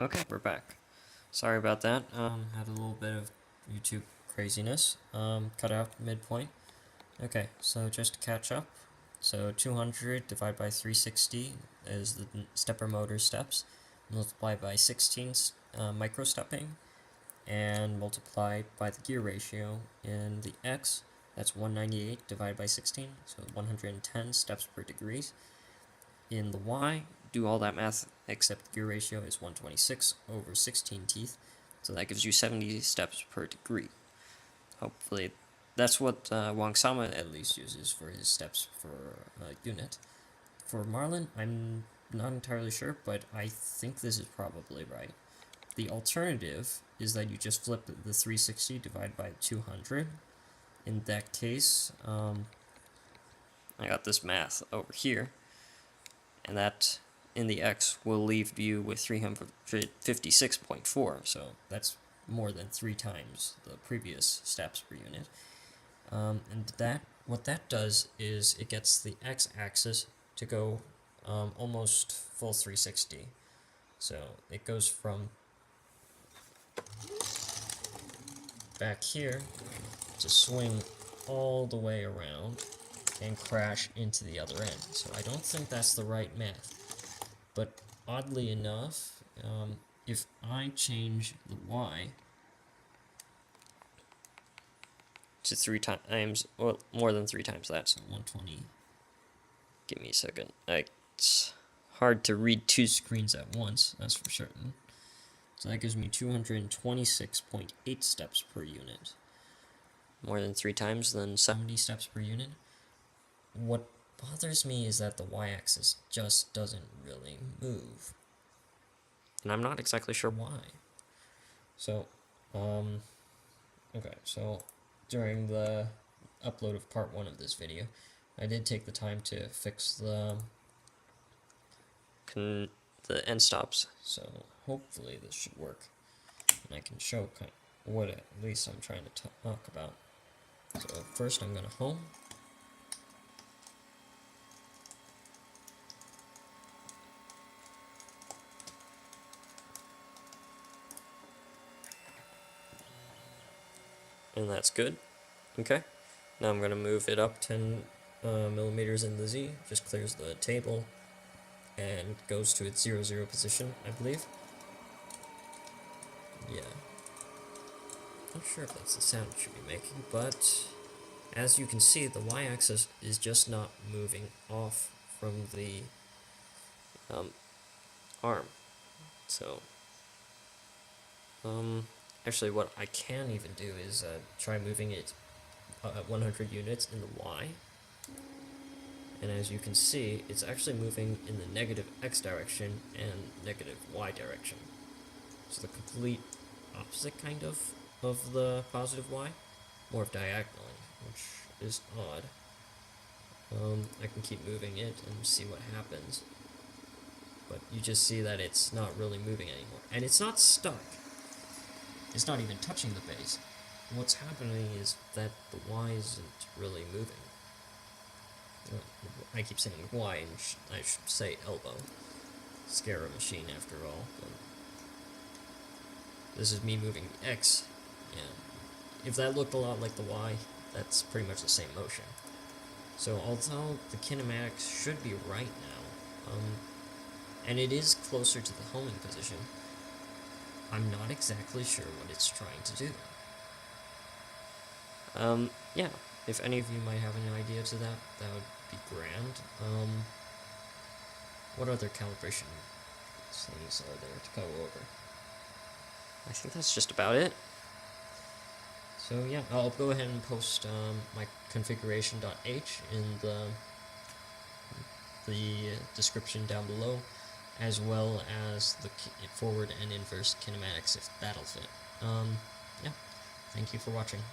Okay, we're back. Sorry about that. Had a little bit of YouTube craziness. Cut out midpoint. Okay, so just to catch up. So 200 divided by 360 is the stepper motor steps. Multiplied by 16 micro stepping. And multiplied by the gear ratio in the x. That's 198 divided by 16. So 110 steps per degree. In the y, do all that math except the gear ratio is 126 over 16 teeth, so that gives you 70 steps per degree. Hopefully, that's what Wang Sama at least uses for his steps for a unit. For Marlin, I'm not entirely sure, but I think this is probably right. The alternative is that you just flip the 360 divided by 200. In that case, I got this math over here, and that in the x will leave you with 356.4, so that's more than 3 times the previous steps per unit. And what that does is it gets the x-axis to go almost full 360. So it goes from back here to swing all the way around and crash into the other end. So I don't think that's the right math. But oddly enough, if I change the y to 3 times, well, more than 3 times that, so 120. Give me a second. It's hard to read 2 screens at once, that's for certain. So that gives me 226.8 steps per unit. More than 3 times than 70 steps per unit. What bothers me is that the y-axis just doesn't really move. And I'm not exactly sure why. So, okay, so during the upload of part 1 of this video, I did take the time to fix the end stops, so hopefully this should work. And I can show kind of what at least I'm trying to talk about. So first I'm going to home. And that's good. Okay, now I'm going to move it up 10 millimeters in the Z, just clears the table, and goes to its 0, 0 position, I believe. Yeah. Not sure if that's the sound it should be making, but as you can see, the y-axis is just not moving off from the arm. So, actually what I can even do is try moving it 100 units in the y. And as you can see, it's actually moving in the negative x direction and negative y direction. So the complete opposite kind of the positive y, more of diagonally, which is odd. I can keep moving it and see what happens. But you just see that it's not really moving anymore. And it's not stuck. It's not even touching the base. What's happening is that the y isn't really moving. I keep saying y, and I should say elbow. Scare a machine after all. But this is me moving the x. Yeah. If that looked a lot like the y, that's pretty much the same motion. So although the kinematics should be right now, and it is closer to the homing position, I'm not exactly sure what it's trying to do. Yeah, if any of you might have any idea to that, that would be grand. What other calibration things are there to go over? I think that's just about it. So yeah, I'll go ahead and post my configuration.h in the description down below, as well as the forward and inverse kinematics if that'll fit. Yeah, thank you for watching.